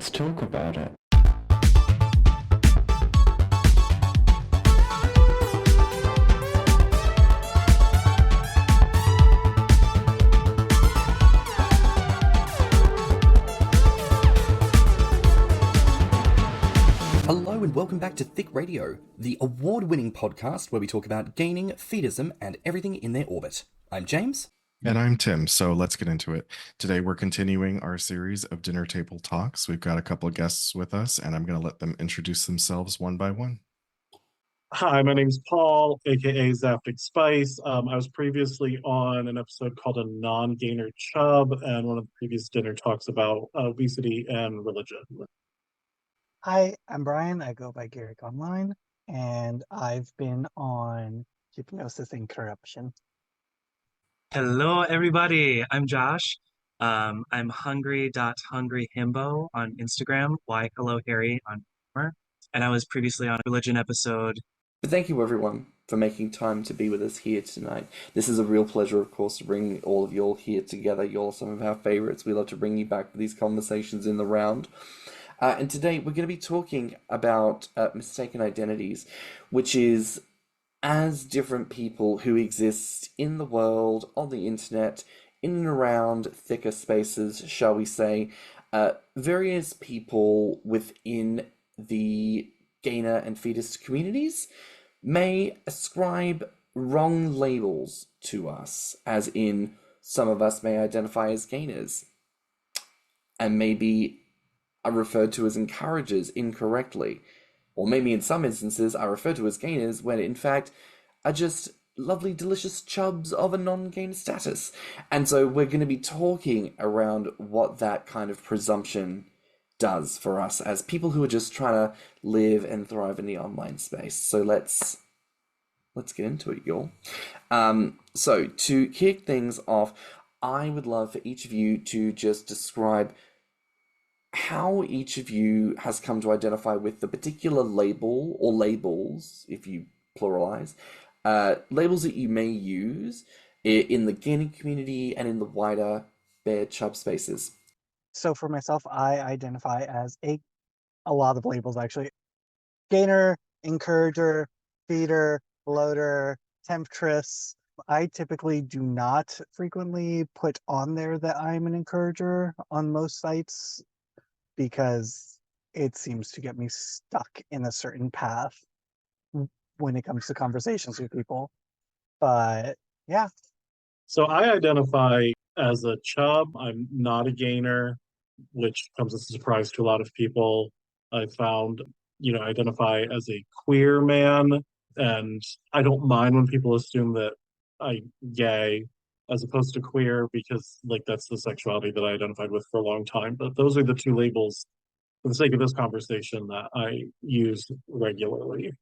let's talk about it. Hello and welcome back to Thicc Radio, the award-winning podcast where we talk about gaining, fetishism, and everything in their orbit. I'm James. And I'm Tim, so let's get into it. Today we're continuing our series of dinner table talks. We've got a couple of guests with us, and I'm going to let them introduce themselves one by one. Hi, my name's Paul, aka Zaftigspice. I was previously on an episode called A Non-Gainer Chub, and one of the previous dinner talks about obesity and religion. Hi, I'm Brian. I go by Garrick Online, and I've been on Hypnosis and Corruption. Hello, everybody. I'm Josh. I'm hungry.hungryhimbo on Instagram, whyhellohairy on Grommr, and I was previously on a religion episode. But thank you, everyone, for making time to be with us here tonight. This is a real pleasure, of course, to bring all of you all here together. You're all some of our favorites. We love to bring you back for these conversations in the round. And today we're going to be talking about mistaken identities, which is as different people who exist in the world, on the internet, in and around thicker spaces, shall we say, various people within the gainer and fetist communities may ascribe wrong labels to us, as in some of us may identify as gainers, and maybe are referred to as encouragers incorrectly. Or maybe in some instances are referred to as gainers when in fact are just lovely, delicious chubs of a non-gainer status. And so we're going to be talking around what that kind of presumption does for us as people who are just trying to live and thrive in the online space. So let's get into it, y'all. So to kick things off, I would love for each of you to just describe how each of you has come to identify with the particular label or labels, if you pluralize, labels that you may use in the gaining community and in the wider bear chub spaces. So for myself, I identify as a lot of labels, actually. Gainer, encourager, feeder, bloater, temptress. I typically do not frequently put on there that I'm an encourager on most sites, because it seems to get me stuck in a certain path when it comes to conversations with people. But yeah. So I identify as a chub. I'm not a gainer, which comes as a surprise to a lot of people. I found, I identify as a queer man, and I don't mind when people assume that I'm gay as opposed to queer, because that's the sexuality that I identified with for a long time. But those are the two labels, for the sake of this conversation, that I use regularly.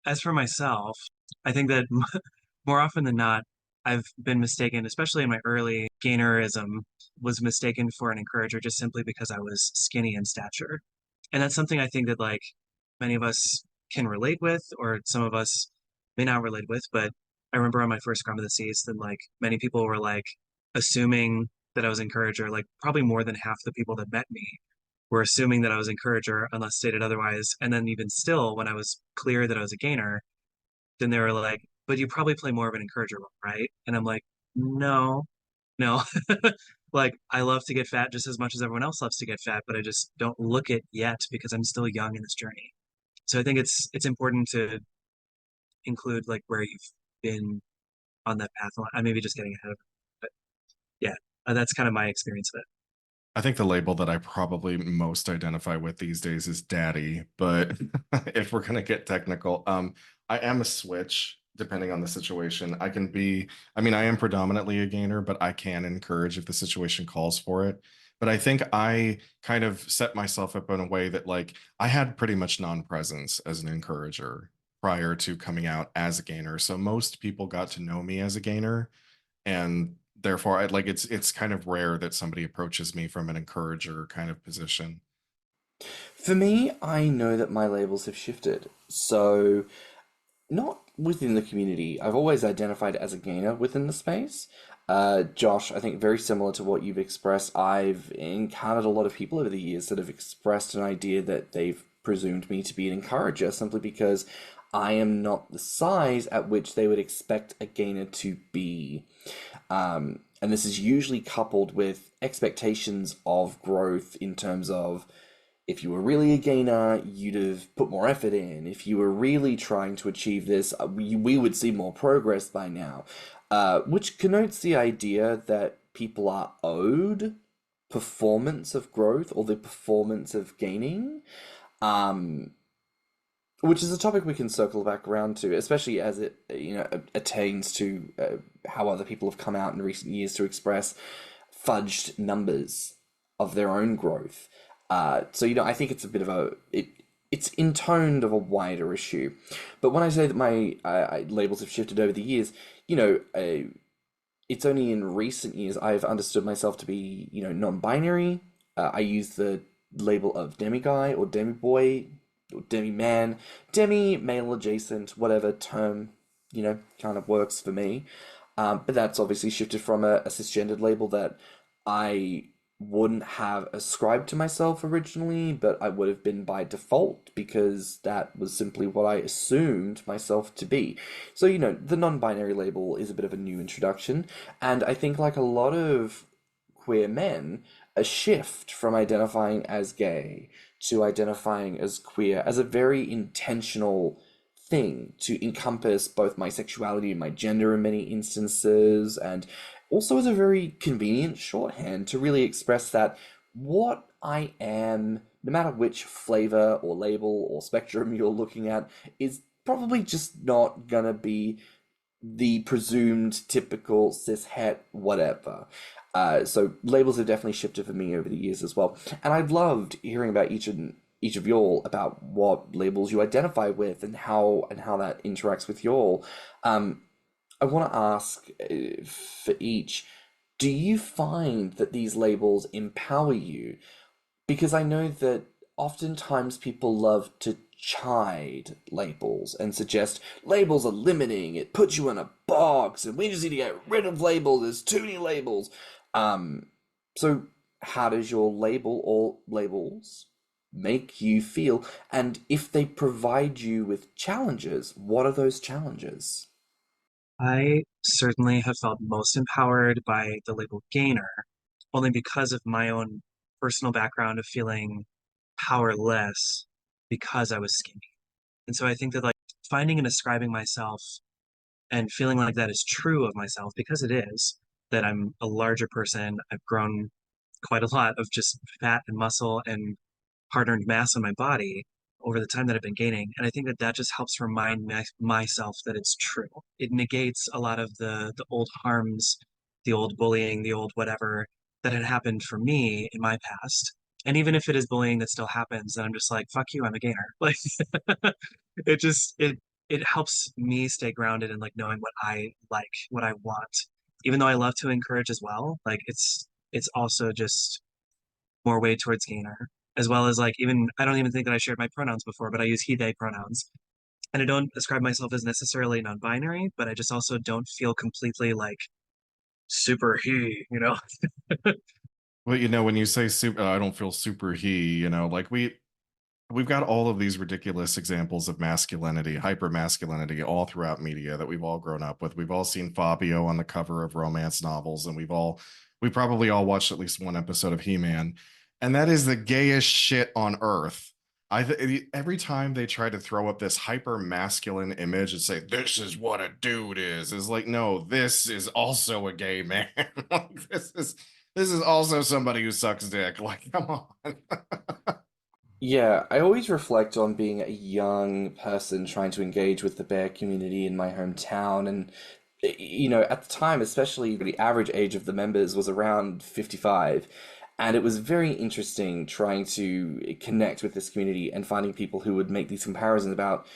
As for myself, I think that more often than not, I've been mistaken, especially in my early gainerism, was mistaken for an encourager just simply because I was skinny in stature. And that's something I think that many of us can relate with, or some of us may not relate with. But I remember on my first Grommr of the Seas, that many people were assuming that I was encourager. Probably more than half the people that met me were assuming that I was encourager unless stated otherwise. And then even still, when I was clear that I was a gainer, then they were like, but you probably play more of an encourager role, right? And I'm like, no. I love to get fat just as much as everyone else loves to get fat, but I just don't look it yet because I'm still young in this journey. So I think it's important to include where you've been on that path. I may be just getting ahead of it, but yeah, that's kind of my experience of it. I think the label that I probably most identify with these days is daddy, but if we're going to get technical, I am a switch depending on the situation. I am predominantly a gainer, but I can encourage if the situation calls for it. But I think I kind of set myself up in a way that I had pretty much non-presence as an encourager prior to coming out as a gainer. So most people got to know me as a gainer, and therefore it's kind of rare that somebody approaches me from an encourager kind of position. For me, I know that my labels have shifted. So not within the community, I've always identified as a gainer within the space. Josh, I think very similar to what you've expressed, I've encountered a lot of people over the years that have expressed an idea that they've presumed me to be an encourager simply because I am not the size at which they would expect a gainer to be. And this is usually coupled with expectations of growth in terms of if you were really a gainer, you'd have put more effort in. If you were really trying to achieve this, we would see more progress by now. Which connotes the idea that people are owed performance of growth or the performance of gaining. Which is a topic we can circle back around to, especially as it attains to how other people have come out in recent years to express fudged numbers of their own growth. So I think it's a bit of it's intoned of a wider issue. But when I say that my labels have shifted over the years, it's only in recent years I've understood myself to be non-binary. I use the label of demi-guy or demi-boy, or demi-man, demi-male adjacent, whatever term, kind of works for me. But that's obviously shifted from a cisgendered label that I wouldn't have ascribed to myself originally, but I would have been by default because that was simply what I assumed myself to be. So, the non-binary label is a bit of a new introduction, and I think like a lot of queer men, a shift from identifying as gay to identifying as queer as a very intentional thing to encompass both my sexuality and my gender in many instances, and also as a very convenient shorthand to really express that what I am, no matter which flavor or label or spectrum you're looking at, is probably just not gonna be the presumed typical cis-het whatever. So labels have definitely shifted for me over the years as well. And I've loved hearing about each of y'all about what labels you identify with and how that interacts with y'all. I want to ask for each, do you find that these labels empower you? Because I know that oftentimes people love to chide labels and suggest labels are limiting, it puts you in a box, and we just need to get rid of labels, there's too many labels. So how does your label or labels make you feel? And if they provide you with challenges, what are those challenges? I certainly have felt most empowered by the label gainer, only because of my own personal background of feeling powerless because I was skinny. And so I think that like finding and ascribing myself and feeling like that is true of myself, because it is, that I'm a larger person. I've grown quite a lot of just fat and muscle and hard-earned mass on my body over the time that I've been gaining. And I think that just helps remind myself that it's true. It negates a lot of the old harms, the old bullying, the old whatever that had happened for me in my past. And even if it is bullying that still happens, then I'm just like, fuck you, I'm a gainer. Like it helps me stay grounded and like knowing what I like, what I want. Even though I love to encourage as well, like it's also just more weight towards gainer, as well as like even I don't even think that I shared my pronouns before, but I use he, they pronouns. And I don't describe myself as necessarily non-binary, but I just also don't feel completely like super he. Well, when you say super, I don't feel super he, like we've got all of these ridiculous examples of masculinity, hyper masculinity all throughout media that we've all grown up with. We've all seen Fabio on the cover of romance novels, and we probably all watched at least one episode of He-Man, and that is the gayest shit on earth. Every time they try to throw up this hyper masculine image and say this is what a dude is like, no, this is also a gay man. Like, this is also somebody who sucks dick. Like, come on. Yeah, I always reflect on being a young person trying to engage with the bear community in my hometown. And, at the time, especially the average age of the members was around 55. And it was very interesting trying to connect with this community and finding people who would make these comparisons about,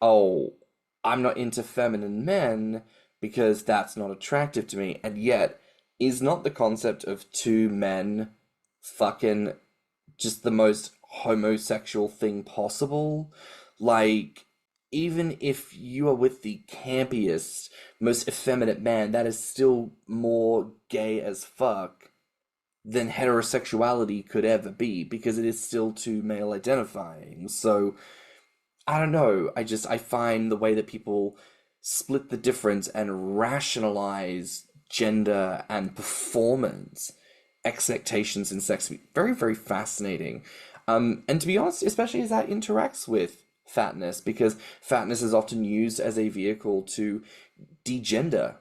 oh, I'm not into feminine men because that's not attractive to me. And yet, is not the concept of two men fucking just the most homosexual thing possible? Like, even if you are with the campiest, most effeminate man, that is still more gay as fuck than heterosexuality could ever be, because it is still too male identifying. So, I don't know. I find the way that people split the difference and rationalize gender and performance expectations in sex very, very fascinating. And to be honest, especially as that interacts with fatness, because fatness is often used as a vehicle to degender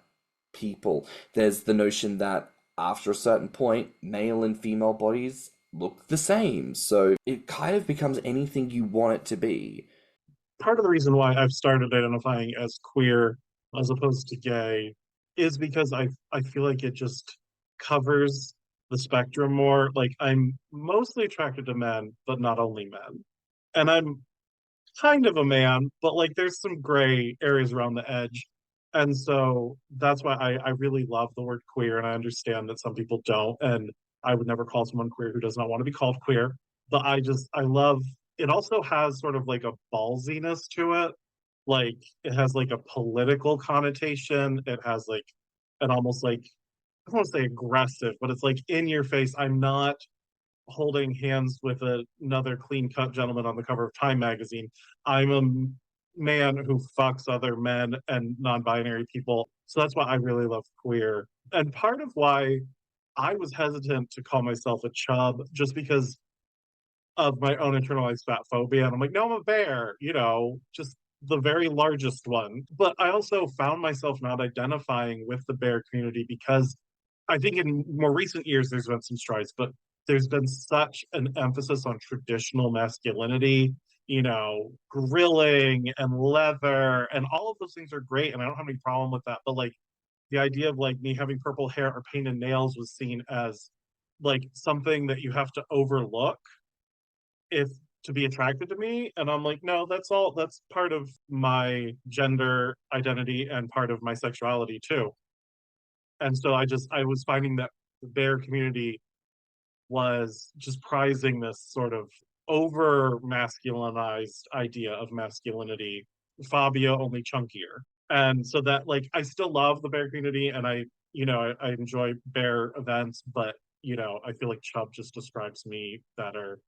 people. There's the notion that after a certain point, male and female bodies look the same. So it kind of becomes anything you want it to be. Part of the reason why I've started identifying as queer as opposed to gay is because I feel like it just covers the spectrum more. Like I'm mostly attracted to men, but not only men. And I'm kind of a man, but like there's some gray areas around the edge. And so that's why I really love the word queer, and I understand that some people don't. And I would never call someone queer who does not want to be called queer. But I love it. Also has sort of like a ballsiness to it. Like it has like a political connotation. It has like an almost like, I don't want to say aggressive, but it's like in your face. I'm not holding hands with another clean cut gentleman on the cover of Time magazine. I'm a man who fucks other men and non binary people. So that's why I really love queer. And part of why I was hesitant to call myself a chub, just because of my own internalized fat phobia. And I'm like, no, I'm a bear, just the very largest one. But I also found myself not identifying with the bear community because I think in more recent years there's been some strides, but there's been such an emphasis on traditional masculinity, grilling and leather, and all of those things are great, and I don't have any problem with that. But like the idea of like me having purple hair or painted nails was seen as like something that you have to overlook if to be attracted to me. And I'm like, no, that's part of my gender identity and part of my sexuality too. And so I was finding that the bear community was just prizing this sort of over masculinized idea of masculinity, Fabio only chunkier. And so that like I still love the bear community, and I enjoy bear events, but I feel like chub just describes me better.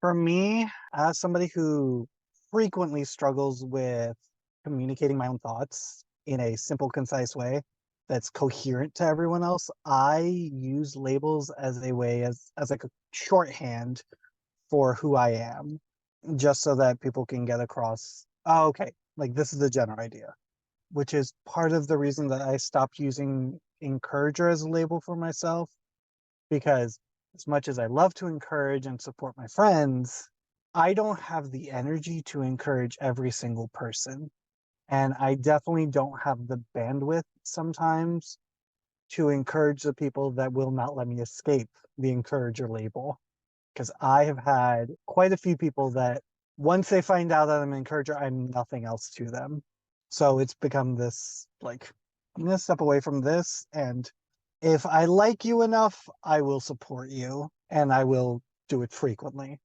For me, as somebody who frequently struggles with communicating my own thoughts in a simple, concise way that's coherent to everyone else, I use labels as a way, as like a shorthand for who I am, just so that people can get across, oh, okay, like this is the general idea, which is part of the reason that I stopped using encourager as a label for myself, because as much as I love to encourage and support my friends, I don't have the energy to encourage every single person. And I definitely don't have the bandwidth sometimes to encourage the people that will not let me escape the encourager label. Because I have had quite a few people that once they find out that I'm an encourager, I'm nothing else to them. So it's become this, like, I'm going to step away from this, and if I like you enough, I will support you, and I will do it frequently.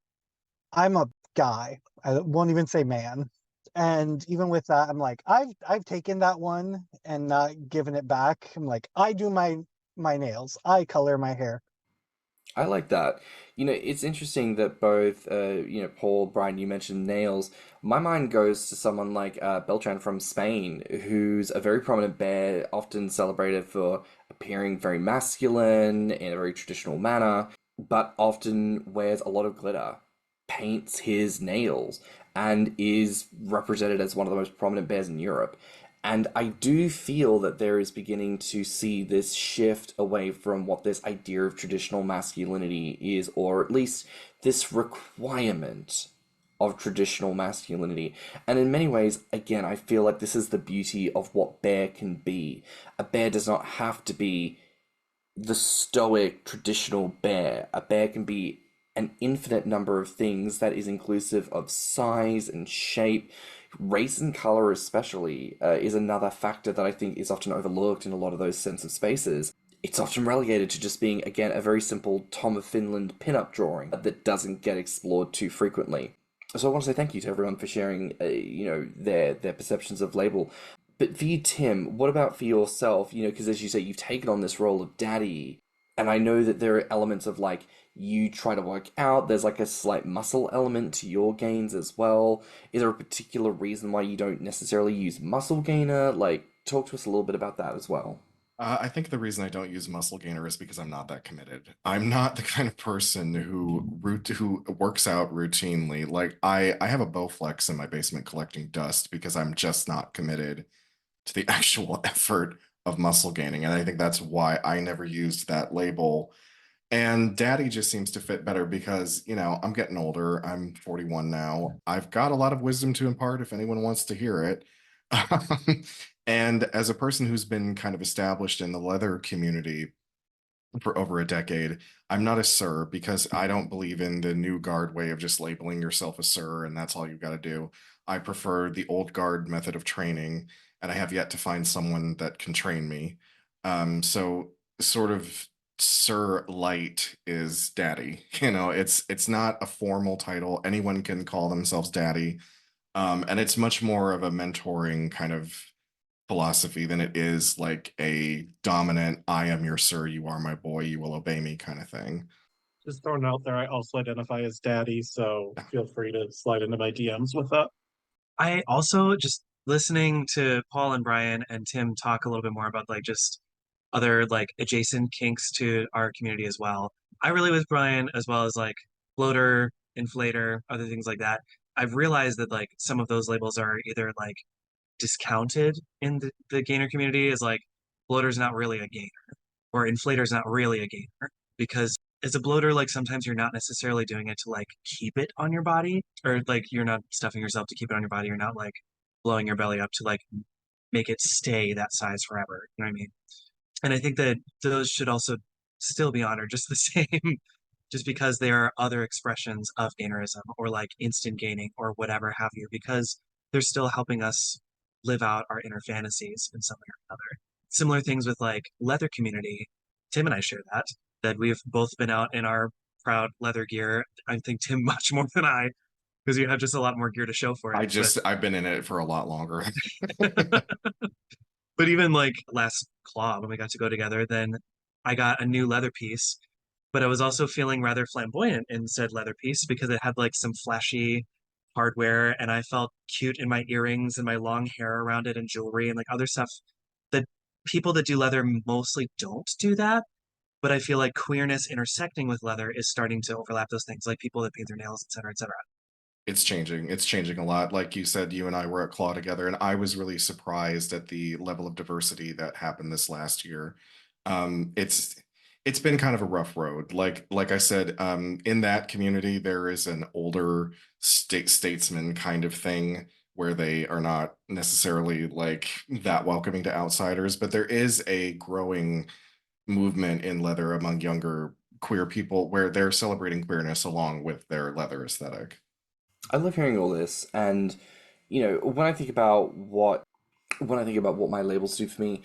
I'm a guy. I won't even say man. And even with that, I'm like, I've taken that one and not given it back. I'm like, I do my nails. I color my hair. I like that. It's interesting that both, Paul, Brian, you mentioned nails. My mind goes to someone like Beltran from Spain, who's a very prominent bear, often celebrated for appearing very masculine in a very traditional manner, but often wears a lot of glitter, paints his nails, and is represented as one of the most prominent bears in Europe. And I do feel that there is beginning to see this shift away from what this idea of traditional masculinity is, or at least this requirement of traditional masculinity. And in many ways, again, I feel like this is the beauty of what bear can be. A bear does not have to be the stoic traditional bear. A bear can be an infinite number of things that is inclusive of size and shape. Race and color especially is another factor that I think is often overlooked in a lot of those sense of spaces. It's often relegated to just being, again, a very simple Tom of Finland pinup drawing that doesn't get explored too frequently. So I want to say thank you to everyone for sharing, their perceptions of label. But for you, Tim, what about for yourself? Because as you say, you've taken on this role of daddy, and I know that there are elements of like you try to work out. There's like a slight muscle element to your gains as well. Is there a particular reason why you don't necessarily use muscle gainer? Like, talk to us a little bit about that as well. I think the reason I don't use muscle gainer is because I'm not that committed. I'm not the kind of person who works out routinely. Like I have a Bowflex in my basement collecting dust because I'm just not committed to the actual effort of muscle gaining. And I think that's why I never used that label. And daddy just seems to fit better because, I'm getting older. I'm 41 now. I've got a lot of wisdom to impart if anyone wants to hear it. And as a person who's been kind of established in the leather community for over a decade, I'm not a sir because I don't believe in the new guard way of just labeling yourself a sir and that's all you've got to do. I prefer the old guard method of training, and I have yet to find someone that can train me. So sort of Sir Light is daddy. It's not a formal title. Anyone can call themselves daddy. And it's much more of a mentoring kind of philosophy than it is like a dominant, I am your sir, you are my boy, you will obey me kind of thing. Just throwing it out there, I also identify as daddy, so feel free to slide into my DMs with that. I also just listening to Paul and Brian and Tim talk a little bit more about like just other like adjacent kinks to our community as well. I relate with Brian as well as like bloater, inflator, other things like that. I've realized that like some of those labels are either like discounted in the gainer community as like bloater's not really a gainer or inflator's not really a gainer because as a bloater, like sometimes you're not necessarily doing it to like keep it on your body or like you're not stuffing yourself to keep it on your body. You're not like blowing your belly up to like make it stay that size forever. You know what I mean? And I think that those should also still be honored just the same, just because there are other expressions of gainerism or like instant gaining or whatever have you, because they're still helping us live out our inner fantasies in some way or another. Similar things with like leather community. Tim and I share that we've both been out in our proud leather gear. I think Tim much more than I, because you have just a lot more gear to show for it. I've been in it for a lot longer. But even like last claw when we got to go together, then I got a new leather piece, but I was also feeling rather flamboyant in said leather piece because it had like some flashy hardware and I felt cute in my earrings and my long hair around it and jewelry and like other stuff that people that do leather mostly don't do that. But I feel like queerness intersecting with leather is starting to overlap those things, like people that paint their nails, et cetera, et cetera. It's changing. It's changing a lot. Like you said, you and I were at Claw together, and I was really surprised at the level of diversity that happened this last year. It's been kind of a rough road. Like I said, in that community, there is an older statesman kind of thing where they are not necessarily like that welcoming to outsiders, but there is a growing movement in leather among younger queer people where they're celebrating queerness along with their leather aesthetic. I love hearing all this, and when I think about what my labels do for me,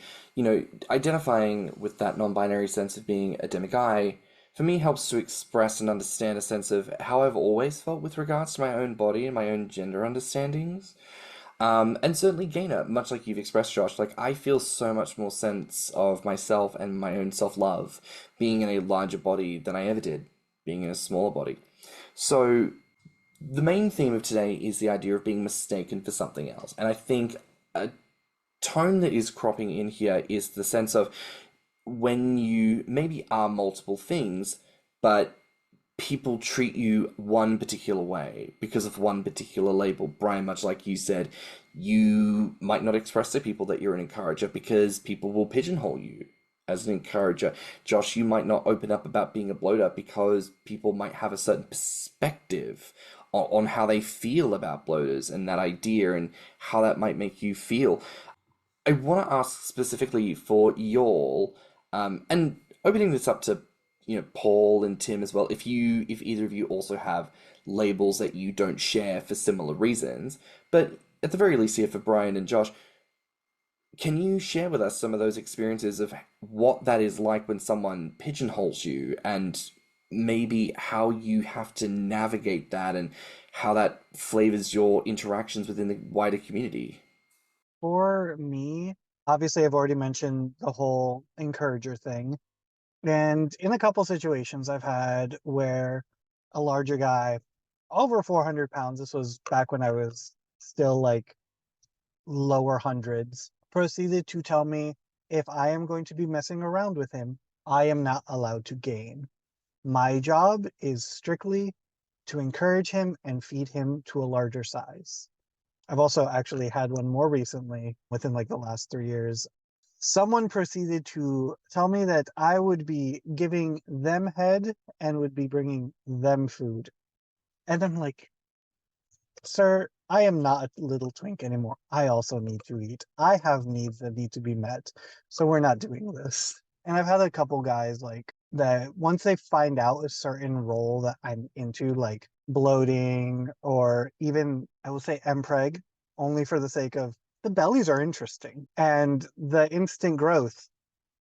identifying with that non-binary sense of being a demiguy, for me helps to express and understand a sense of how I've always felt with regards to my own body and my own gender understandings. And certainly gainer, much like you've expressed, Josh, like I feel so much more sense of myself and my own self-love being in a larger body than I ever did being in a smaller body. So the main theme of today is the idea of being mistaken for something else. And I think a tone that is cropping in here is the sense of when you maybe are multiple things, but people treat you one particular way because of one particular label. Brian, much like you said, you might not express to people that you're an encourager because people will pigeonhole you as an encourager. Josh, you might not open up about being a bloater because people might have a certain perspective on how they feel about bloaters and that idea and how that might make you feel. I want to ask specifically for y'all, and opening this up to Paul and Tim as well. If either of you also have labels that you don't share for similar reasons, but at the very least here for Brian and Josh, can you share with us some of those experiences of what that is like when someone pigeonholes you and maybe how you have to navigate that and how that flavors your interactions within the wider community. For me, obviously, I've already mentioned the whole encourager thing. And in a couple situations, I've had where a larger guy, over 400 pounds, this was back when I was still like lower hundreds, proceeded to tell me if I am going to be messing around with him, I am not allowed to gain. My job is strictly to encourage him and feed him to a larger size. I've also actually had one more recently within like the last 3 years. Someone proceeded to tell me that I would be giving them head and would be bringing them food. And I'm like, sir, I am not a little twink anymore. I also need to eat. I have needs that need to be met. So we're not doing this. And I've had a couple guys like that once they find out a certain role that I'm into, like bloating or even I will say mpreg, only for the sake of the bellies are interesting and the instant growth,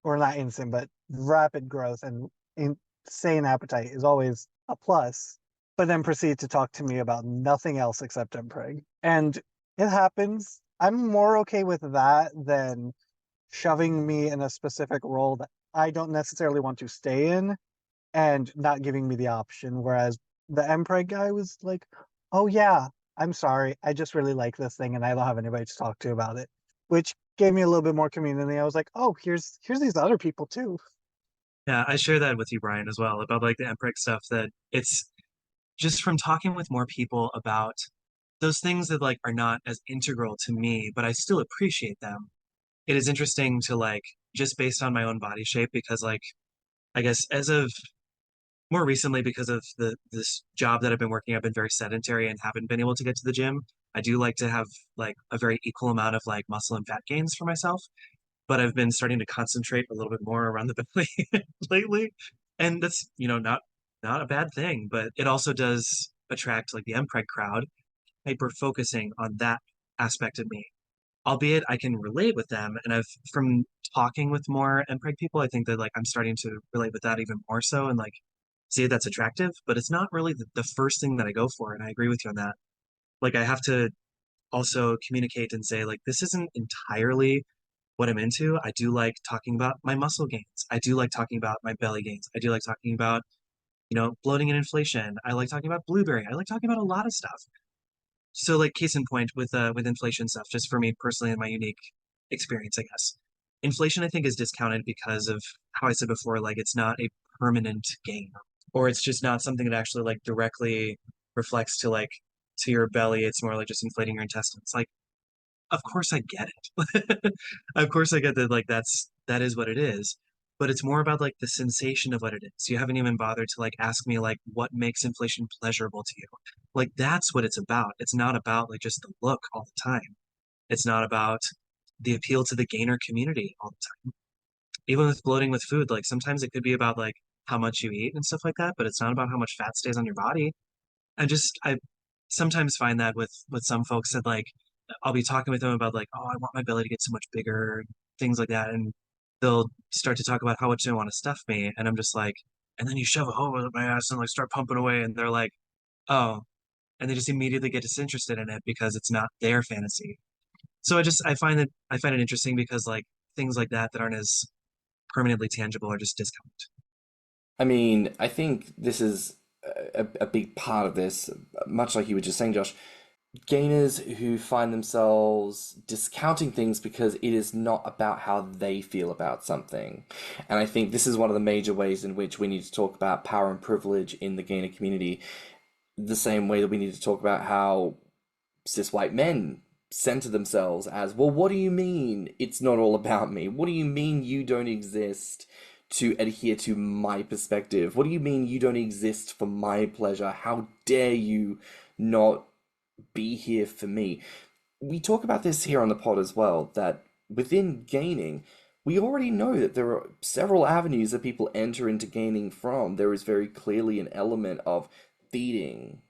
or not instant, but rapid growth and insane appetite is always a plus, but then proceed to talk to me about nothing else except mpreg. And it happens. I'm more okay with that than shoving me in a specific role that I don't necessarily want to stay in and not giving me the option. Whereas the mpreg guy was like, oh yeah, I'm sorry, I just really like this thing and I don't have anybody to talk to about it, which gave me a little bit more community. I was like, oh, here's these other people too. Yeah, I share that with you, Brian, as well, about like the Empreg stuff, that it's just from talking with more people about those things that like are not as integral to me, but I still appreciate them. It is interesting to like just based on my own body shape, because like I guess as of more recently, because of this job that I've been working, I've been very sedentary and haven't been able to get to the gym. I do like to have like a very equal amount of like muscle and fat gains for myself, but I've been starting to concentrate a little bit more around the belly lately. And that's, not a bad thing, but it also does attract like the MPreg crowd, hyper focusing on that aspect of me. Albeit I can relate with them, and I've from talking with more MPreg people, I think that like I'm starting to relate with that even more so and like see that's attractive, but it's not really the first thing that I go for, and I agree with you on that. Like I have to also communicate and say like this isn't entirely what I'm into. I do like talking about my muscle gains. I do like talking about my belly gains. I do like talking about, bloating and inflation. I like talking about blueberry. I like talking about a lot of stuff. So like case in point with inflation stuff, just for me personally in my unique experience, I guess. Inflation I think is discounted because of how I said before, like it's not a permanent gain. Or it's just not something that actually like directly reflects to your belly. It's more like just inflating your intestines. Like of course I get it. Of course I get that like that is what it is. But it's more about like the sensation of what it is. You haven't even bothered to like ask me like what makes inflation pleasurable to you. Like that's what it's about. It's not about like just the look all the time. It's not about the appeal to the gainer community all the time. Even with bloating with food, like sometimes it could be about like how much you eat and stuff like that, but it's not about how much fat stays on your body. I sometimes find that with some folks that like I'll be talking with them about like, oh, I want my belly to get so much bigger, things like that, and they'll start to talk about how much they want to stuff me, and I'm just like, and then you shove a hole in my ass and like start pumping away, and they're like, oh, and they just immediately get disinterested in it because it's not their fantasy. So I find it interesting because like things like that aren't as permanently tangible are just discounted. I mean, I think this is a big part of this, much like you were just saying, Josh. Gainers who find themselves discounting things because it is not about how they feel about something. And I think this is one of the major ways in which we need to talk about power and privilege in the gainer community, the same way that we need to talk about how cis white men center themselves as, well, what do you mean it's not all about me? What do you mean you don't exist to adhere to my perspective? What do you mean you don't exist for my pleasure? How dare you not be here for me? We talk about this here on the pod as well, that within gaining, we already know that there are several avenues that people enter into gaining from. There is very clearly an element of feeding.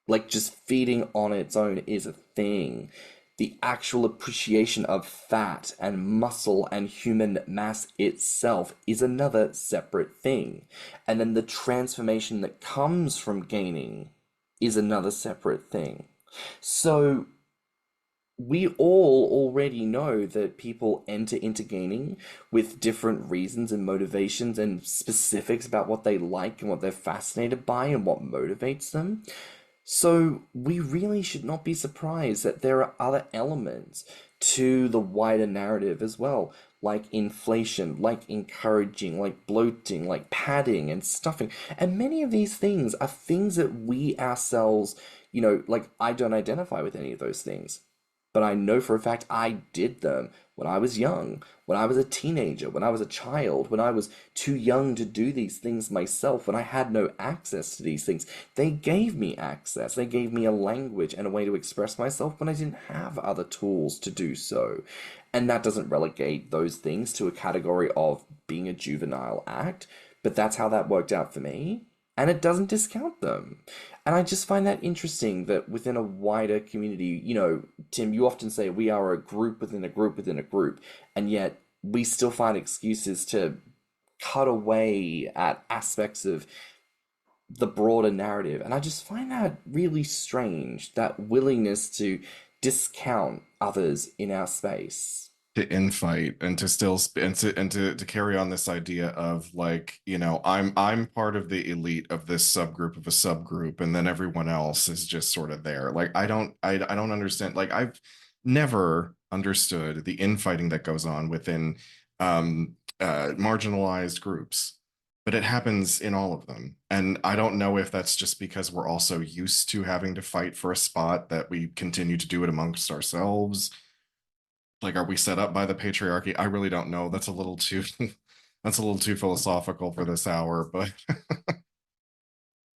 Like, just feeding on its own is a thing. The actual appreciation of fat and muscle and human mass itself is another separate thing. And then the transformation that comes from gaining is another separate thing. So we all already know that people enter into gaining with different reasons and motivations and specifics about what they like and what they're fascinated by and what motivates them. So we really should not be surprised that there are other elements to the wider narrative as well, like inflation, like encouraging, like bloating, like padding and stuffing. And many of these things are things that we ourselves, like I don't identify with any of those things. But I know for a fact I did them when I was young, when I was a teenager, when I was a child, when I was too young to do these things myself, when I had no access to these things. They gave me access. They gave me a language and a way to express myself when I didn't have other tools to do so. And that doesn't relegate those things to a category of being a juvenile act, but that's how that worked out for me. And it doesn't discount them. And I just find that interesting that within a wider community, Tim, you often say we are a group within a group within a group, and yet we still find excuses to cut away at aspects of the broader narrative. And I just find that really strange, that willingness to discount others in our space. To infight and to still and to carry on this idea of like, I'm part of the elite of this subgroup of a subgroup, and then everyone else is just sort of there. Like I don't understand. Like I've never understood the infighting that goes on within marginalized groups, but it happens in all of them. And I don't know if that's just because we're also used to having to fight for a spot that we continue to do it amongst ourselves. Like, are we set up by the patriarchy? I really don't know. That's a little too philosophical for this hour, but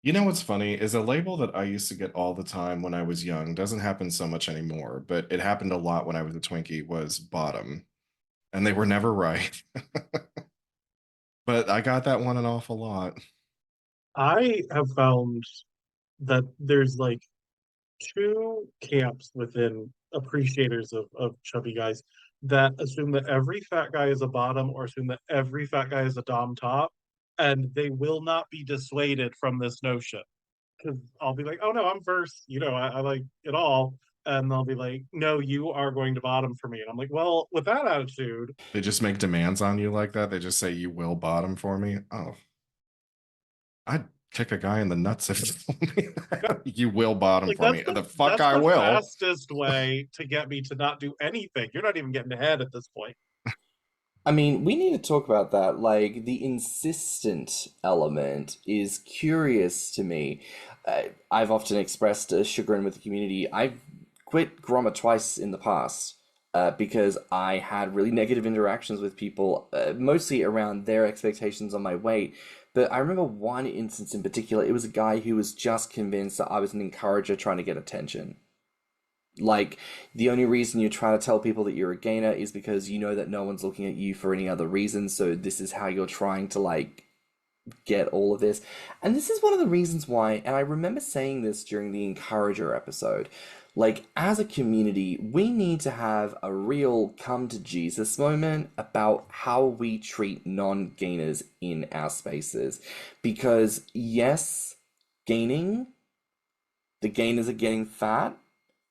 what's funny is a label that I used to get all the time when I was young doesn't happen so much anymore, but it happened a lot when I was a Twinkie, was bottom. And they were never right. But I got that one an awful lot. I have found that there's like two camps within appreciators of chubby guys that assume that every fat guy is a bottom or assume that every fat guy is a dom top, and they will not be dissuaded from this notion. Because I'll be like, oh no, I'm first, I like it all. And they'll be like, no, you are going to bottom for me. And I'm like, well, with that attitude, they just make demands on you like that. They just say, you will bottom for me. Oh, I'd kick a guy in the nuts if he told me that. You will bottom for me. The fuck I will. That's the fastest way to get me to not do anything. You're not even getting ahead at this point. I mean, we need to talk about that. Like, the insistent element is curious to me. I've often expressed chagrin with the community. I've quit Grommr twice in the past because I had really negative interactions with people, mostly around their expectations on my weight. But I remember one instance in particular. It was a guy who was just convinced that I was an encourager trying to get attention. Like, the only reason you try to tell people that you're a gainer is because you know that no one's looking at you for any other reason, so this is how you're trying to, like, get all of this. And this is one of the reasons why, and I remember saying this during the Encourager episode, like, as a community, we need to have a real come to Jesus moment about how we treat non-gainers in our spaces. Because, yes, the gainers are getting fat.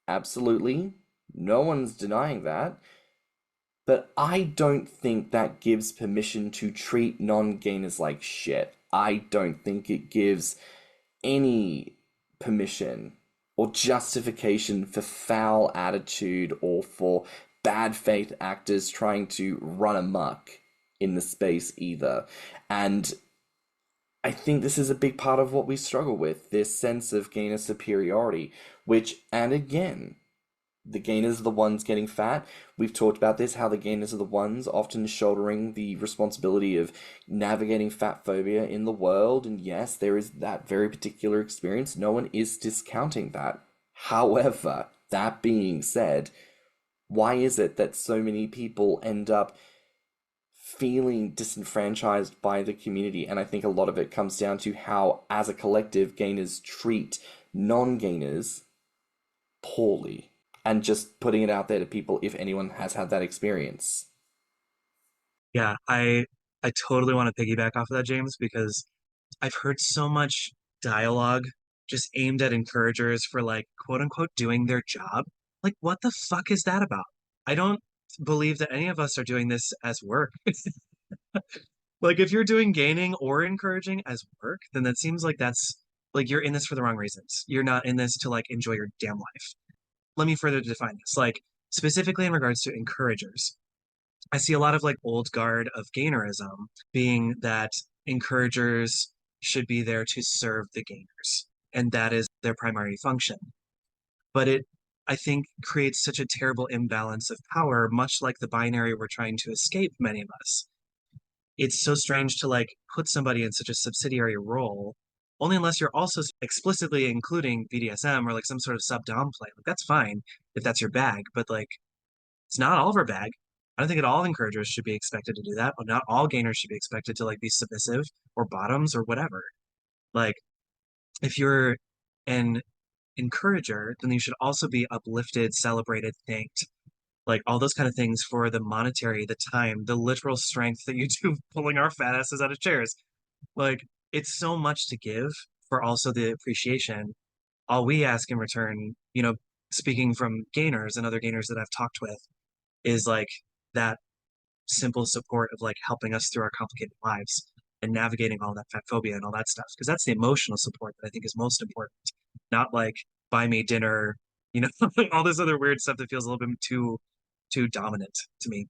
Absolutely. No one's denying that. But I don't think that gives permission to treat non-gainers like shit. I don't think it gives any permission or justification for foul attitude or for bad faith actors trying to run amok in the space either. And I think this is a big part of what we struggle with, this sense of gainer superiority, which, and again, the gainers are the ones getting fat. We've talked about this, how the gainers are the ones often shouldering the responsibility of navigating fat phobia in the world. And yes, there is that very particular experience. No one is discounting that. However, that being said, why is it that so many people end up feeling disenfranchised by the community? And I think a lot of it comes down to how, as a collective, gainers treat non-gainers poorly. and just putting it out there to people if anyone has had that experience. Yeah, I totally want to piggyback off of that, James, because I've heard so much dialogue just aimed at encouragers for like quote unquote doing their job. Like, what the fuck is that about? I don't believe that any of us are doing this as work. Like, if you're doing gaining or encouraging as work, then that seems like that's like you're in this for the wrong reasons. You're not in this to like enjoy your damn life. Let me further define this. Like, specifically in regards to encouragers, I see a lot of like old guard of gainerism being that encouragers should be there to serve the gainers, and that is their primary function. But it, I think, creates such a terrible imbalance of power, much like the binary we're trying to escape, many of us. It's so strange to like put somebody in such a subsidiary role, only unless you're also explicitly including BDSM or like some sort of sub-dom play. Like, that's fine if that's your bag, but like it's not all of our bag. I don't think that all encouragers should be expected to do that, or not all gainers should be expected to like be submissive or bottoms or whatever. Like, if you're an encourager, then you should also be uplifted, celebrated, thanked, like all those kind of things for the monetary, the time, the literal strength that you do pulling our fat asses out of chairs. Like, it's so much to give for also the appreciation. All we ask in return, speaking from gainers and other gainers that I've talked with, is like that simple support of like helping us through our complicated lives and navigating all that fat phobia and all that stuff. Because that's the emotional support that I think is most important, not like buy me dinner, all this other weird stuff that feels a little bit too dominant to me.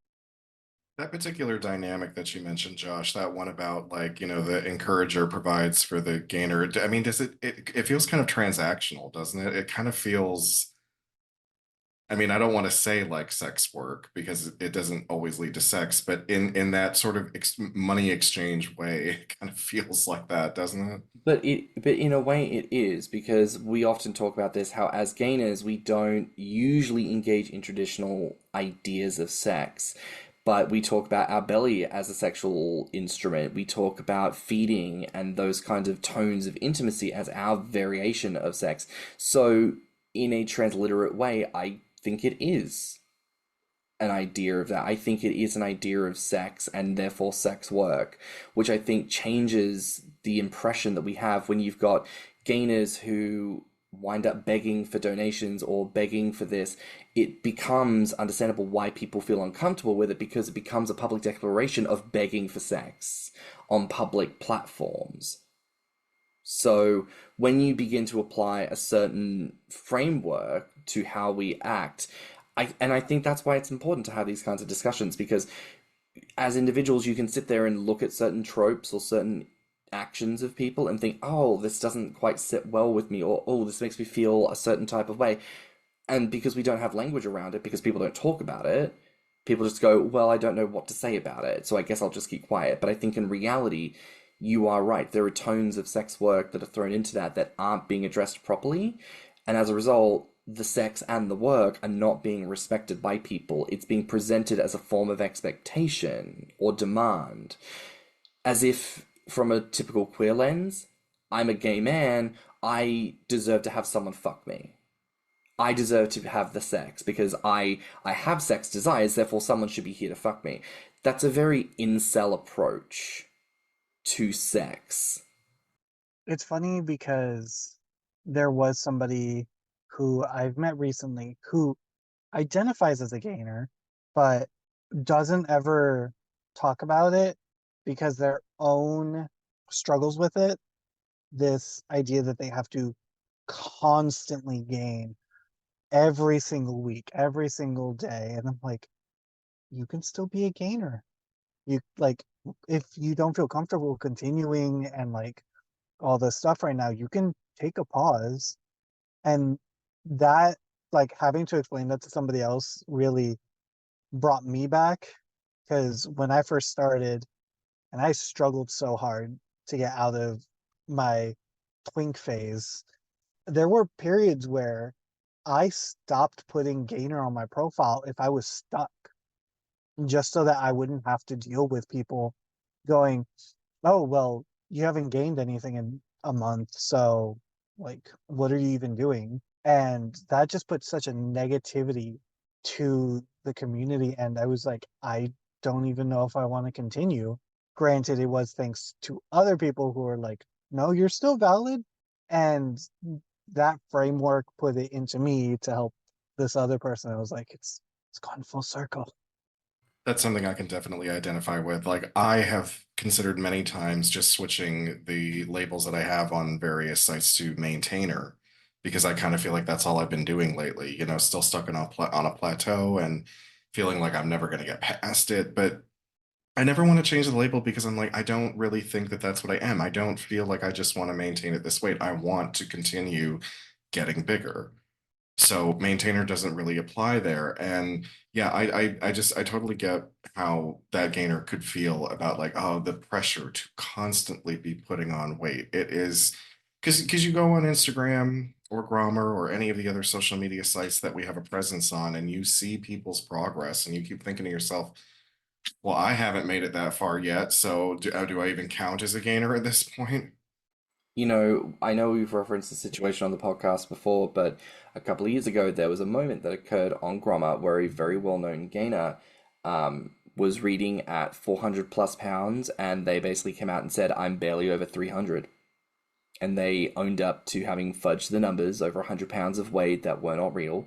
That particular dynamic that you mentioned, Josh, that one about like, the encourager provides for the gainer. I mean, does it feels kind of transactional, doesn't it? It kind of feels, I mean, I don't want to say like sex work because it doesn't always lead to sex, but in that sort of money exchange way, it kind of feels like that, doesn't it? But in a way it is, because we often talk about this, how as gainers we don't usually engage in traditional ideas of sex, but we talk about our belly as a sexual instrument. We talk about feeding and those kinds of tones of intimacy as our variation of sex. So in a transliterate way, I think it is an idea of that. I think it is an idea of sex and therefore sex work, which I think changes the impression that we have when you've got gainers who wind up begging for donations or begging for this. It becomes understandable why people feel uncomfortable with it, because it becomes a public declaration of begging for sex on public platforms. So when you begin to apply a certain framework to how we act, I think that's why it's important to have these kinds of discussions, because as individuals you can sit there and look at certain tropes or certain actions of people and think, oh, this doesn't quite sit well with me, or oh, this makes me feel a certain type of way. And because we don't have language around it, because people don't talk about it, people just go, well, I don't know what to say about it, so I guess I'll just keep quiet. But I think in reality, you are right. There are tones of sex work that are thrown into that aren't being addressed properly. And as a result, the sex and the work are not being respected by people. It's being presented as a form of expectation or demand, as if from a typical queer lens, I'm a gay man, I deserve to have someone fuck me. I deserve to have the sex because I have sex desires, therefore someone should be here to fuck me. That's a very incel approach to sex. It's funny because there was somebody who I've met recently who identifies as a gainer, but doesn't ever talk about it because their own struggles with it. This idea that they have to constantly gain every single week, every single day. And I'm like, you can still be a gainer. You like, if you don't feel comfortable continuing and like all this stuff right now, you can take a pause. And that, like, having to explain that to somebody else really brought me back, because when I first started, and I struggled so hard to get out of my twink phase, there were periods where I stopped putting gainer on my profile if I was stuck, just so that I wouldn't have to deal with people going, oh, well, you haven't gained anything in a month, so like, what are you even doing? And that just put such a negativity to the community. And I was like, I don't even know if I want to continue. Granted, it was thanks to other people who were like, no, you're still valid. And that framework put it into me to help this other person. I was like, it's gone full circle. That's something I can definitely identify with. Like, I have considered many times just switching the labels that I have on various sites to maintainer because I kind of feel like that's all I've been doing lately, still stuck on a plateau and feeling like I'm never going to get past it. But I never want to change the label because I'm like, I don't really think that that's what I am. I don't feel like I just want to maintain it this weight. I want to continue getting bigger. So maintainer doesn't really apply there. And yeah, I totally get how that gainer could feel about like, oh, the pressure to constantly be putting on weight. It is because you go on Instagram or Grommr or any of the other social media sites that we have a presence on, and you see people's progress, and you keep thinking to yourself, well, I haven't made it that far yet, so do I even count as a gainer at this point? I know we've referenced the situation on the podcast before, but a couple of years ago, there was a moment that occurred on Grommr where a very well-known gainer was reading at 400 plus pounds, and they basically came out and said, I'm barely over 300. And they owned up to having fudged the numbers over 100 pounds of weight that were not real.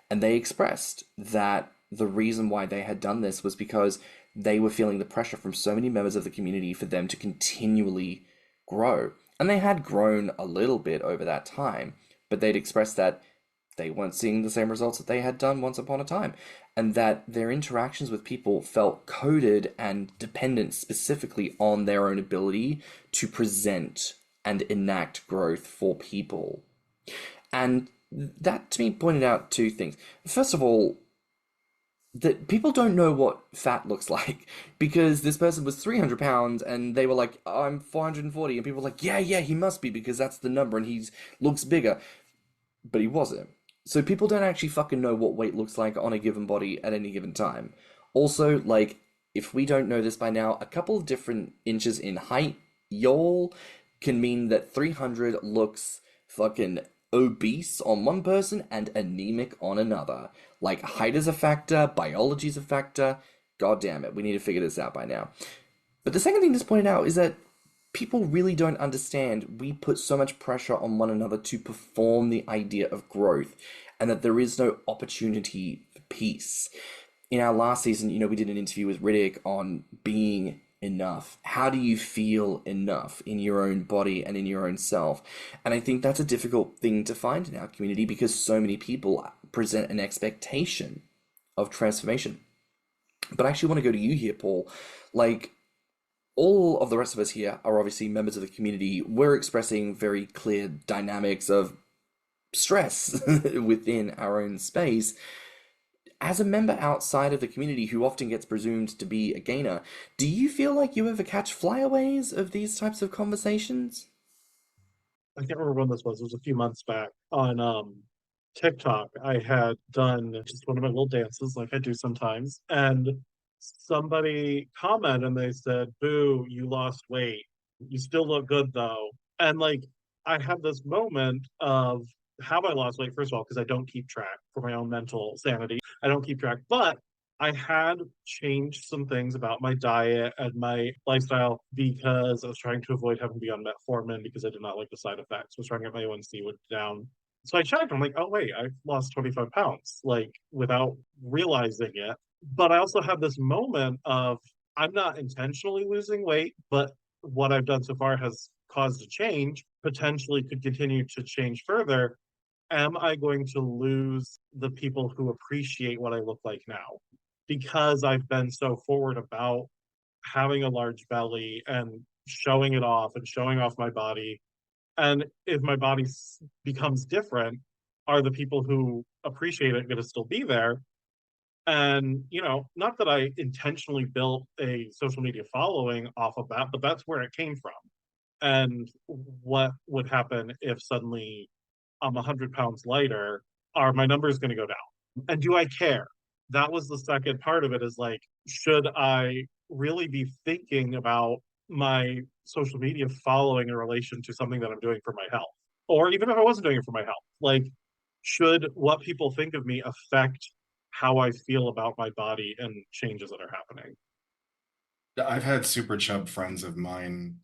And they expressed that the reason why they had done this was because they were feeling the pressure from so many members of the community for them to continually grow. And they had grown a little bit over that time, but they'd expressed that they weren't seeing the same results that they had done once upon a time, and that their interactions with people felt coded and dependent specifically on their own ability to present and enact growth for people. And that to me pointed out two things. First of all, that people don't know what fat looks like, because this person was 300 pounds and they were like, oh, I'm 440, and people were like, yeah, he must be because that's the number and he looks bigger, but he wasn't. So people don't actually fucking know what weight looks like on a given body at any given time. Also, like, if we don't know this by now, a couple of different inches in height, y'all, can mean that 300 looks fucking obese on one person and anemic on another. Like, height is a factor, biology is a factor. God damn it, we need to figure this out by now. But the second thing that's pointed out is that people really don't understand we put so much pressure on one another to perform the idea of growth, and that there is no opportunity for peace. In our last season, we did an interview with Riddick on being enough. How do you feel enough in your own body and in your own self? And I think that's a difficult thing to find in our community because so many people present an expectation of transformation. But I actually want to go to you here, Paul. Like, all of the rest of us here are obviously members of the community. We're expressing very clear dynamics of stress within our own space. As a member outside of the community who often gets presumed to be a gainer, do you feel like you ever catch flyaways of these types of conversations? I can't remember when this was. It was a few months back on TikTok. I had done just one of my little dances like I do sometimes, and somebody commented and they said, "Boo, you lost weight. You still look good though." And like I had this moment of how I lost weight, first of all, because I don't keep track for my own mental sanity. I don't keep track, but I had changed some things about my diet and my lifestyle because I was trying to avoid having to be on metformin because I did not like the side effects. I was trying to get my A1C down. So I checked. I'm like, oh wait, I've lost 25 pounds, like without realizing it. But I also have this moment of I'm not intentionally losing weight, but what I've done so far has caused a change, potentially could continue to change further. Am I going to lose the people who appreciate what I look like now? Because I've been so forward about having a large belly and showing it off and showing off my body. And if my body becomes different, are the people who appreciate it going to still be there? And, not that I intentionally built a social media following off of that, but that's where it came from. And what would happen if suddenly I'm 100 pounds lighter? Are my numbers going to go down? And do I care? That was the second part of it, is like, should I really be thinking about my social media following in relation to something that I'm doing for my health? Or even if I wasn't doing it for my health, like, should what people think of me affect how I feel about my body and changes that are happening? I've had super chub friends of mine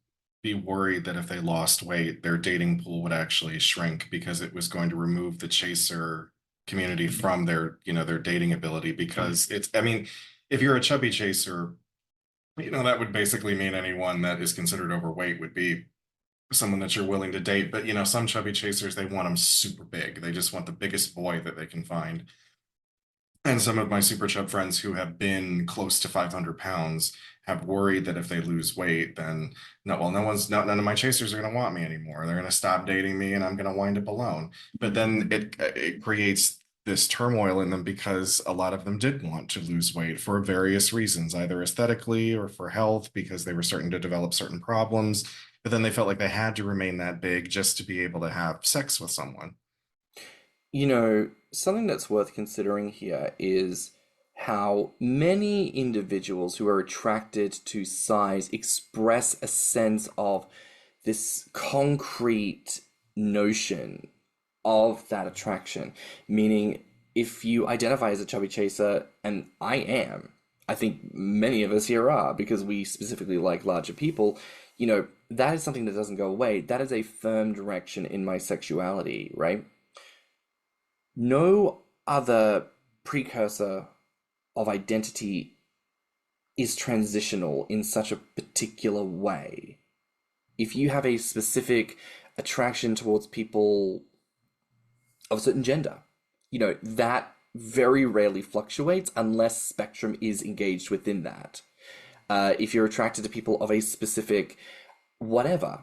be worried that if they lost weight, their dating pool would actually shrink because it was going to remove the chaser community from their, their dating ability. Because I mean, if you're a chubby chaser, that would basically mean anyone that is considered overweight would be someone that you're willing to date. But, some chubby chasers, they want them super big. They just want the biggest boy that they can find. And some of my super chub friends who have been close to 500 pounds have worried that if they lose weight, then none of my chasers are going to want me anymore. They're going to stop dating me and I'm going to wind up alone. But then it creates this turmoil in them because a lot of them did want to lose weight for various reasons, either aesthetically or for health, because they were starting to develop certain problems. But then they felt like they had to remain that big just to be able to have sex with someone. Something that's worth considering here is how many individuals who are attracted to size express a sense of this concrete notion of that attraction. Meaning, if you identify as a chubby chaser, and I think many of us here are, because we specifically like larger people, that is something that doesn't go away. That is a firm direction in my sexuality, right? No other precursor of identity is transitional in such a particular way. If you have a specific attraction towards people of a certain gender, that very rarely fluctuates unless spectrum is engaged within that. If you're attracted to people of a specific whatever,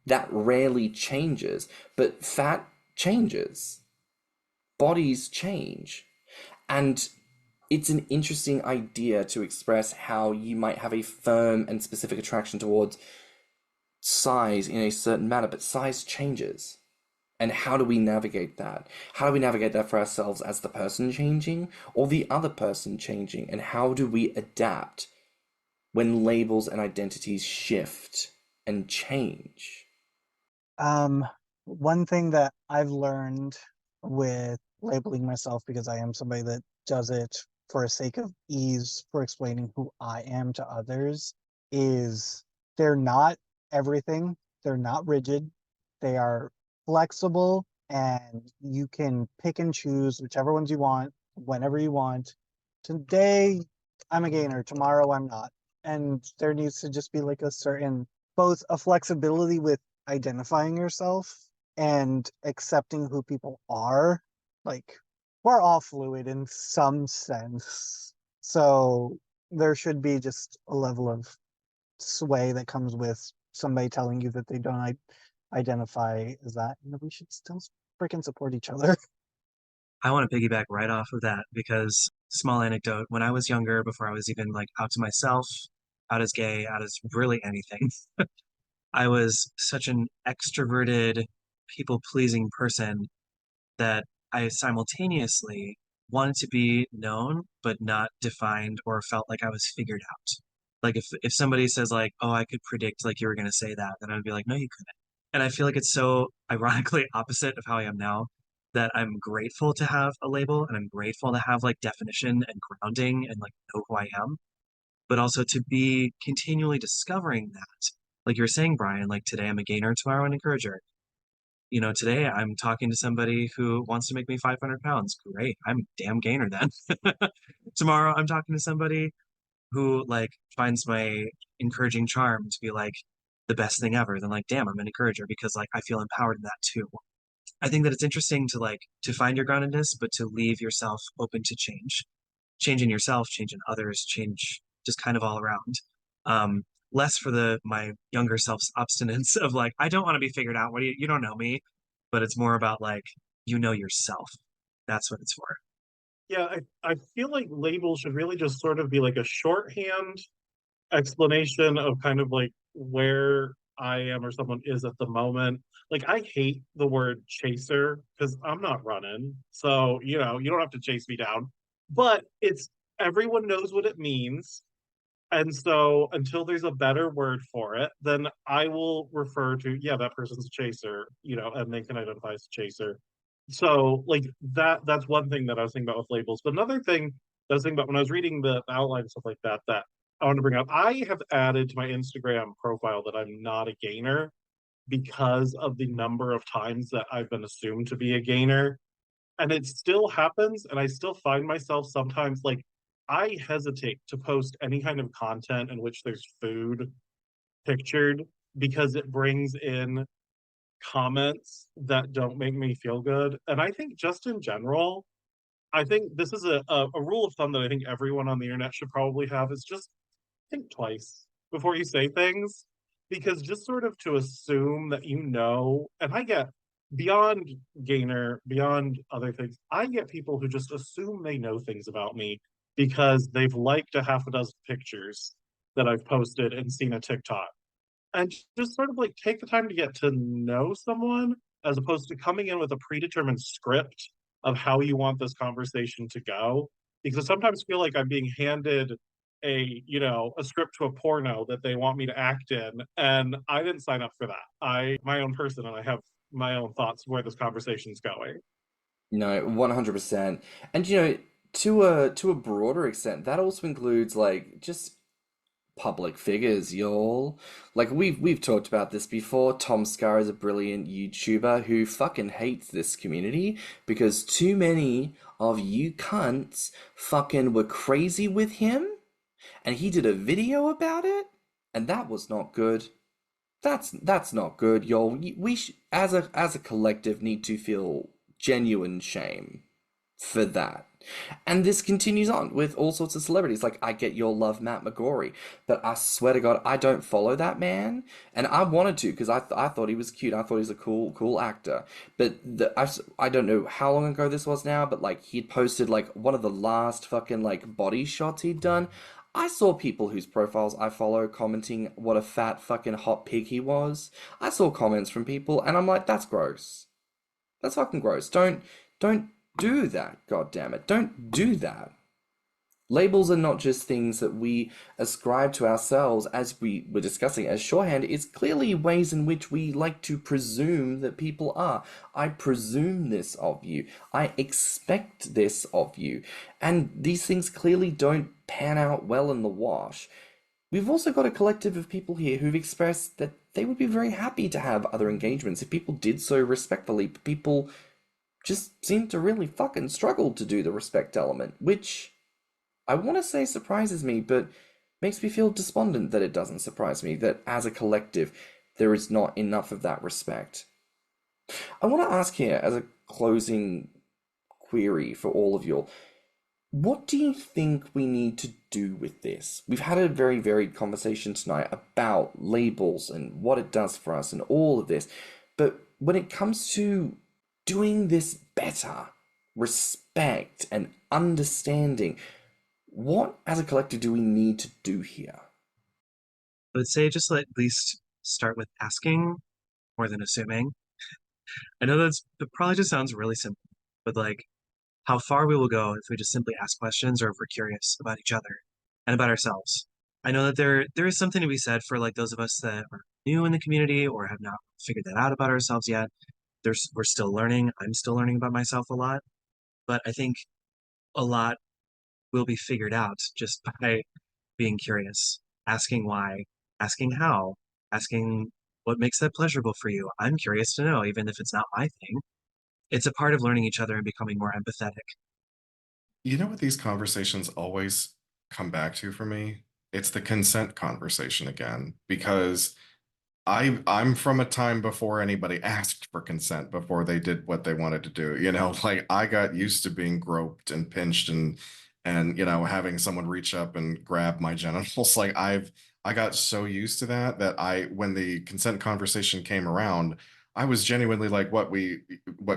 that rarely changes, but fat changes. Bodies change. And it's an interesting idea to express how you might have a firm and specific attraction towards size in a certain manner, but size changes. And how do we navigate that? How do we navigate that for ourselves as the person changing or the other person changing? And how do we adapt when labels and identities shift and change? One thing that I've learned with labeling myself, because I am somebody that does it for a sake of ease for explaining who I am to others, is they're not everything. They're not rigid. They are flexible, and you can pick and choose whichever ones you want, whenever you want. Today, I'm a gainer. Tomorrow, I'm not. And there needs to just be like a certain, both a flexibility with identifying yourself and accepting who people are. Like, we're all fluid in some sense. So there should be just a level of sway that comes with somebody telling you that they don't identify as that. We should still freaking support each other. I want to piggyback right off of that because, small anecdote, when I was younger, before I was even like out to myself, out as gay, out as really anything, I was such an extroverted, people-pleasing person that I simultaneously wanted to be known, but not defined or felt like I was figured out. Like if somebody says like, "Oh, I could predict like you were going to say that," then I'd be like, "No, you couldn't." And I feel like it's so ironically opposite of how I am now that I'm grateful to have a label and I'm grateful to have like definition and grounding and like know who I am, but also to be continually discovering that. Like you were saying, Brian, like today I'm a gainer, tomorrow an encourager. Today I'm talking to somebody who wants to make me 500 pounds. Great. I'm a damn gainer then. Tomorrow I'm talking to somebody who like finds my encouraging charm to be like the best thing ever. Then like, damn, I'm an encourager because like I feel empowered in that too. I think that it's interesting to like to find your groundedness, but to leave yourself open to change. Change in yourself, change in others, change just kind of all around. Um, Less for my younger self's obstinance of like, I don't want to be figured out. What do you don't know me, but it's more about like, yourself. That's what it's for. Yeah, I feel like labels should really just sort of be like a shorthand explanation of kind of like where I am or someone is at the moment. Like, I hate the word chaser because I'm not running. So, you don't have to chase me down. But everyone knows what it means. And so until there's a better word for it, then I will refer to, yeah, that person's a chaser, and they can identify as a chaser. So like that's one thing that I was thinking about with labels. But another thing that I was thinking about when I was reading the outline and stuff like that, that I want to bring up, I have added to my Instagram profile that I'm not a gainer because of the number of times that I've been assumed to be a gainer. And it still happens, and I still find myself sometimes like I hesitate to post any kind of content in which there's food pictured because it brings in comments that don't make me feel good. And I think just in general, I think this is a rule of thumb that I think everyone on the internet should probably have is just think twice before you say things. Because just sort of to assume that you know, and I get beyond gainer, beyond other things, I get people who just assume they know things about me because they've liked a half a dozen pictures that I've posted and seen a TikTok and just sort of like take the time to get to know someone as opposed to coming in with a predetermined script of how you want this conversation to go. Because I sometimes feel like I'm being handed a script to a porno that they want me to act in, and I didn't sign up for that. I my own person, and I have my own thoughts where this conversation's going. No, 100%. And to a broader extent, that also includes like just public figures, y'all. Like we've talked about this before. Tom Scar is a brilliant YouTuber who fucking hates this community because too many of you cunts fucking were crazy with him, and he did a video about it, and that was not good. That's not good, y'all. As a collective need to feel genuine shame for that. And this continues on with all sorts of celebrities. Like, I get your love, Matt McGorry, but I swear to God, I don't follow that man. And I wanted to because I thought he was cute. I thought he was a cool actor. But I don't know how long ago this was now, but like he'd posted like one of the last fucking like body shots he'd done. I saw people whose profiles I follow commenting what a fat fucking hot pig he was. I saw comments from people, and I'm like, that's gross. That's fucking gross. Don't do that, god damn it. Don't do that. Labels are not just things that we ascribe to ourselves as we were discussing as shorthand. It's clearly ways in which we like to presume that people are. I presume this of you. I expect this of you. And these things clearly don't pan out well in the wash. We've also got a collective of people here who've expressed that they would be very happy to have other engagements if people did so respectfully, but people just seem to really fucking struggle to do the respect element, which I want to say surprises me, but makes me feel despondent that it doesn't surprise me, that as a collective, there is not enough of that respect. I want to ask here, as a closing query for all of you, what do you think we need to do with this? We've had a very varied conversation tonight about labels and what it does for us and all of this, but when it comes to doing this better, respect and understanding, what as a collective do we need to do here? I would say just at least start with asking more than assuming. I know that probably just sounds really simple, but like how far we will go if we just simply ask questions or if we're curious about each other and about ourselves. I know that there is something to be said for like those of us that are new in the community or have not figured that out about ourselves yet. We're still learning. I'm still learning about myself a lot, but I think a lot will be figured out just by being curious, asking why, asking how, asking what makes that pleasurable for you. I'm curious to know, even if it's not my thing. It's a part of learning each other and becoming more empathetic. You know what these conversations always come back to for me? It's the consent conversation again, because I'm from a time before anybody asked for consent before they did what they wanted to do. Like I got used to being groped and pinched and having someone reach up and grab my genitals. Like I got so used to that I when the consent conversation came around, I was genuinely like, what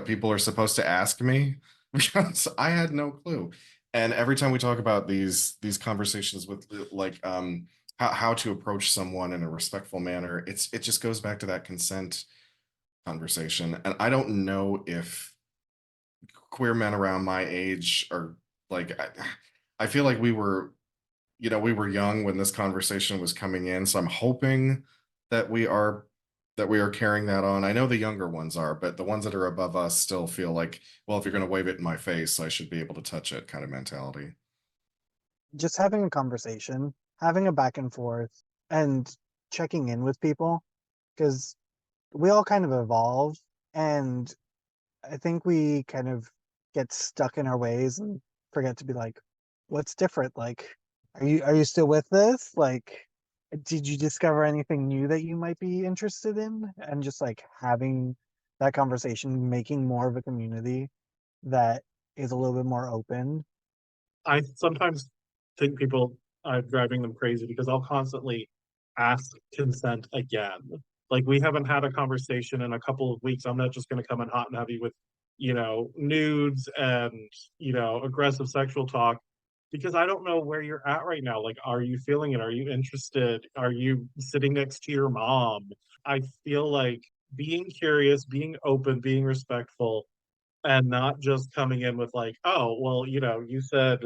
people are supposed to ask me? Because I had no clue. And every time we talk about these conversations with like how to approach someone in a respectful manner, it just goes back to that consent conversation. And I don't know if queer men around my age are like I feel like we were young when this conversation was coming in, so I'm hoping that we are that we are carrying that on. I know the younger ones are, but the ones that are above us still feel like, well, if you're going to wave it in my face, I should be able to touch it kind of mentality. Just having a conversation, having a back and forth, and checking in with people, because we all kind of evolve, and I think we kind of get stuck in our ways and forget to be like, what's different? Like, are you still with this? Like, did you discover anything new that you might be interested in? And just like having that conversation, making more of a community that is a little bit more open. I sometimes think people are driving them crazy because I'll constantly ask consent again. Like, we haven't had a conversation in a couple of weeks. I'm not just going to come in hot and heavy with, nudes and, aggressive sexual talk, because I don't know where you're at right now. Like, are you feeling it? Are you interested? Are you sitting next to your mom? I feel like being curious, being open, being respectful, and not just coming in with like, oh, well, you said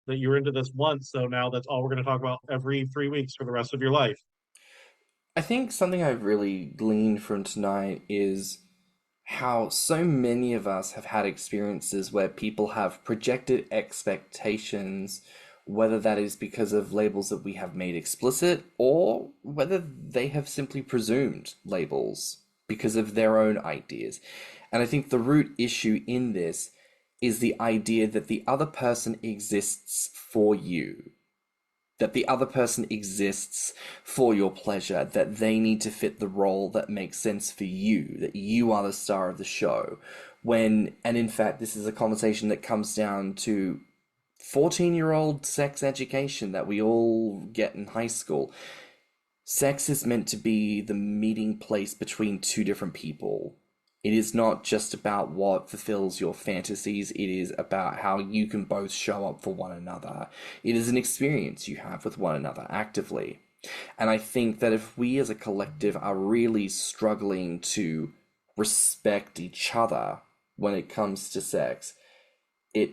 that you were into this once, so now that's all we're going to talk about every 3 weeks for the rest of your life. I think something I've really gleaned from tonight is how so many of us have had experiences where people have projected expectations, whether that is because of labels that we have made explicit or whether they have simply presumed labels because of their own ideas. And I think the root issue in this is the idea that the other person exists for you, that the other person exists for your pleasure, that they need to fit the role that makes sense for you, that you are the star of the show. And in fact, this is a conversation that comes down to 14-year-old sex education that we all get in high school. Sex is meant to be the meeting place between two different people. It is not just about what fulfills your fantasies. It is about how you can both show up for one another. It is an experience you have with one another actively. And I think that if we as a collective are really struggling to respect each other when it comes to sex, it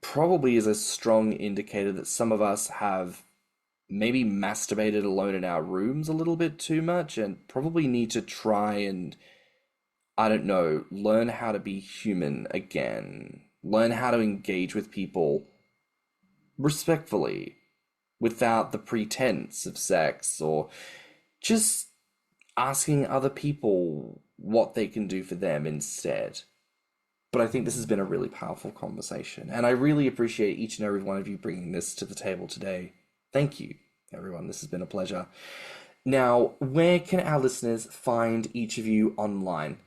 probably is a strong indicator that some of us have maybe masturbated alone in our rooms a little bit too much and probably need to try and, I don't know, learn how to be human again. Learn how to engage with people respectfully, without the pretense of sex, or just asking other people what they can do for them instead. But I think this has been a really powerful conversation, and I really appreciate each and every one of you bringing this to the table today. Thank you, everyone. This has been a pleasure. Now, where can our listeners find each of you online?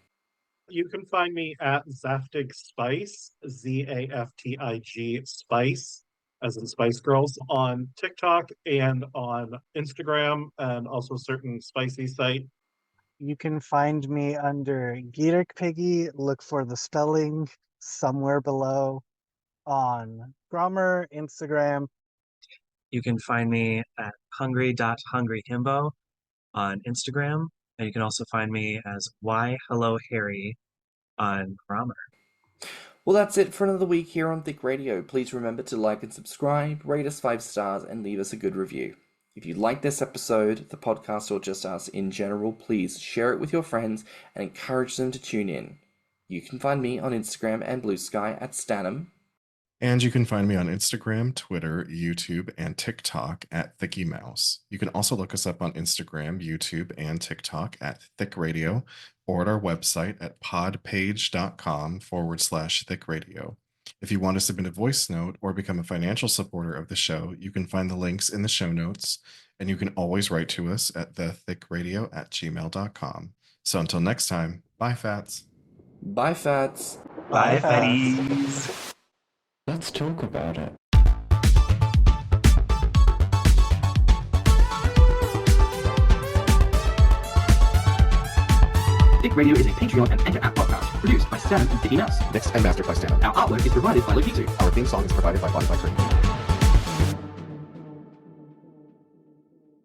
You can find me at zaftigspice, Zaftig Spice, as in Spice Girls, on TikTok and on Instagram, and also certain spicy site. You can find me under gwrychpiggy. Look for the spelling somewhere below on Grommr, Instagram. You can find me at hungry.hungryhimbo on Instagram. And you can also find me as whyhellohairy on Grommr. Well, that's it for another week here on Thicc Radio. Please remember to like and subscribe, rate us 5 stars, and leave us a good review. If you like this episode, the podcast, or just us in general, please share it with your friends and encourage them to tune in. You can find me on Instagram and BlueSky at stannnum. And you can find me on Instagram, Twitter, YouTube, and TikTok at thiccymouse. You can also look us up on Instagram, YouTube, and TikTok at Thicc Radio, or at our website at podpage.com/Thicc Radio. If you want to submit a voice note or become a financial supporter of the show, you can find the links in the show notes, and you can always write to us at thethickradio@gmail.com. So until next time, bye, Fats. Bye, Fats. Bye, fatties. Let's talk about it. Thicc Radio is a Patreon and Anchor app podcast produced by Stannnum and Mouse. Mixed and mastered by stannnum. Our artwork is provided by Lokitu. Our theme song is provided by Spotify.